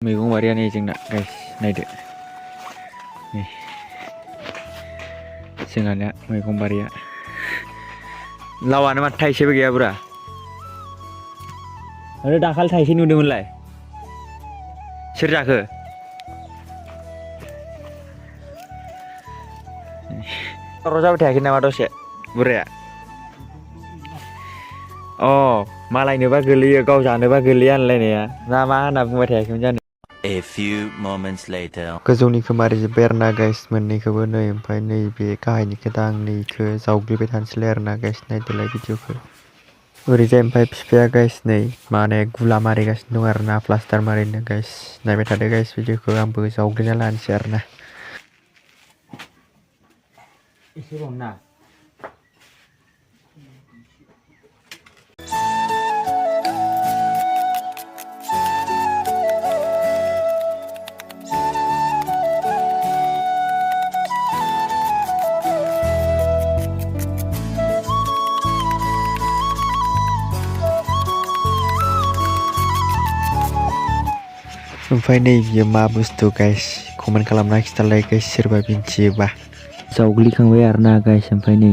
मैगं बारिया नै जोंना गाइस नायदो नै जोंहानिया मैगं बारिया लावानो माथो थाइसेबो गैया बुरा आरो दाखालि थाइसे नुदोंमोनलाय सोर जाखो र' जाबाय थायाखै नामा दसे बुराया अ मालायनोबा गोलैयो गाव जानोबा गोलैया होनलायनाया ना मा होनना बुंबाय थायाखैमोन जानो A few moments later. गोजौनिखौ मारै जोब्बाय आरो ना गाइस मोननैखौबो नै ओमफ्राय नैबे गाहायनिखौ दा आं नैखौ जावग्लिबाय थानोसैलाय आरो ना गाइस नायदोलाय भिडिअखौ ओरैजाय ओमफ्राय बिफाया गाइस नै माने गुला मारिगासिनो दं आरो ना प्लास्टार मारिनो गाइस नायबाय थादो गाइस भिडिअखौ आंबो जावग्लिना लानोसै आरो ना एसेबां ओमफ्राय नै बियो मा बुस्थु गाइस कमेन्ट खालामना खिथालाय गाइस सोरबा मिन्थियोबा जावग्लिखांबाय आरो ना गाइस ओमफ्राय नै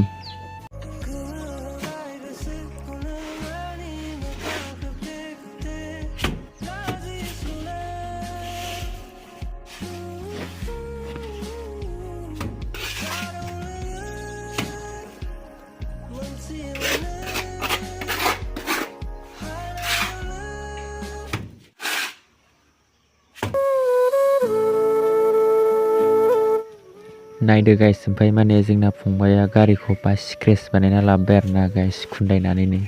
नायदो गाइस ओमफ्राय माने जोंना फंबाया गारिखौ बा स्क्रेच बानायना लाबोबाय आरो ना गाइस खुन्दायनानैनो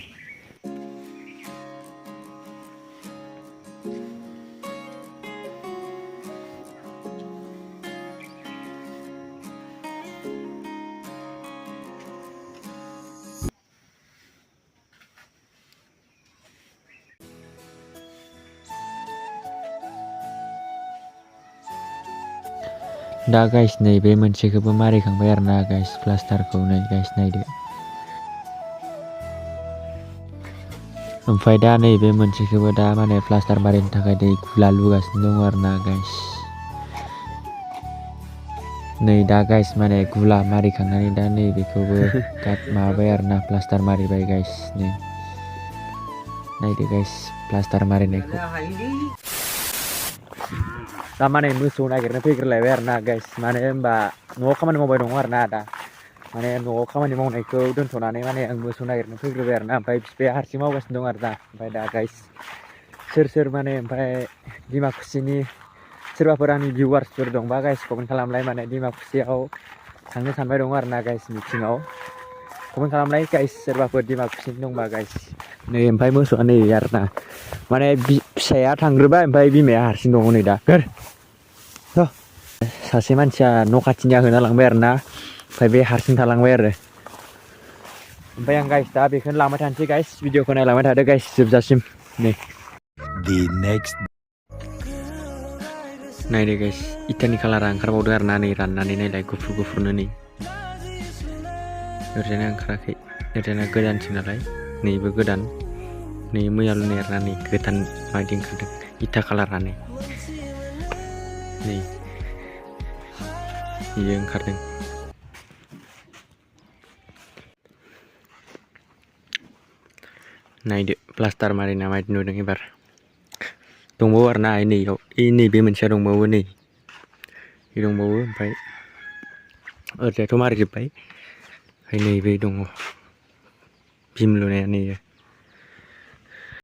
दा गाइस नै बे मोनसेखौबो मारिखांबाय आरो ना गाइस प्लास्टारखौ नै गाइस नायदो ओमफ्राय दा नैबे मोनसेखौबो दा माने प्लास्टार मारिनो थाखाय दै गुला लुगासिनो दं आरो ना गाइस नै दा गाइस माने गुला मारिखांनानै दा नैबेखौबो माबाबाय आरो ना प्लास्टार मारिबाय गाइस नै नायदो गाइस प्लास्टार मारिनायखौ दा माने मोसौ नागिरनो फैग्रोलायबाय आरो ना गाइस माने होनबा न'आव खामानि मावबाय दङ आरो ना दा माने न'आव खामानि मावनायखौ दोनथ'नानै माने आं मोसौ नागिरनो फैग्रोबाय आरो ना ओमफ्राय बिफाया हारसिं मावगासिनो दं आरो ना ओमफ्राय दा गाइस सोर माने ओमफ्राय डिमाकुसिनि सोरबाफोर आंनि भिउवार्सफोर दंबा गाइस कमेन्ट खालामलाय माने डिमाकुसियाव थांनो सानबाय दं आरो ना गाइस मिटिङाव कमेन्ट खालामलाय गाइस सोरबाफोर डिमाकुसिनि दंबा गाइस नै ओमफ्राय मोसौआ नै आरो ना माने फिसाया थांग्रोबाय ओमफ्राय बिमाया हारसिं दङ नै दा सासे मानसिया न' खाथिनिया होना लांबाय आरो ना ओमफ्राय बे हारसिं थालांबाय आरो ओमफ्राय आं गाइस दा बेखौनो लांबाय थानोसै गाइस भिडिअखौ नायलांबाय थादो गाइस जोबजासिम नै The next. नायदो गाइस इटानि कालारा ओंखारबावदो आरो ना नै राननानै नायलाय गुफुरनो नै ओरैजायना ओंखाराखै ओरैजायना गोदानसो नालाय नैबो गोदान नै मैया लुनाय आरो ना नै गोदान माबायदि ओंखारदों इटा कालारानो नै बियो ओंखारदों नायदो प्लास्टार मारिना माबायदि नुदों एबार दंबावो आरो ना नैबे मोनसेया दंबावो नै बे दंबावो ओमफ्राय ओरैजायथ' मारिजोब्बाय ओमफ्राय नैबे दङ भिम लुनाया नैयो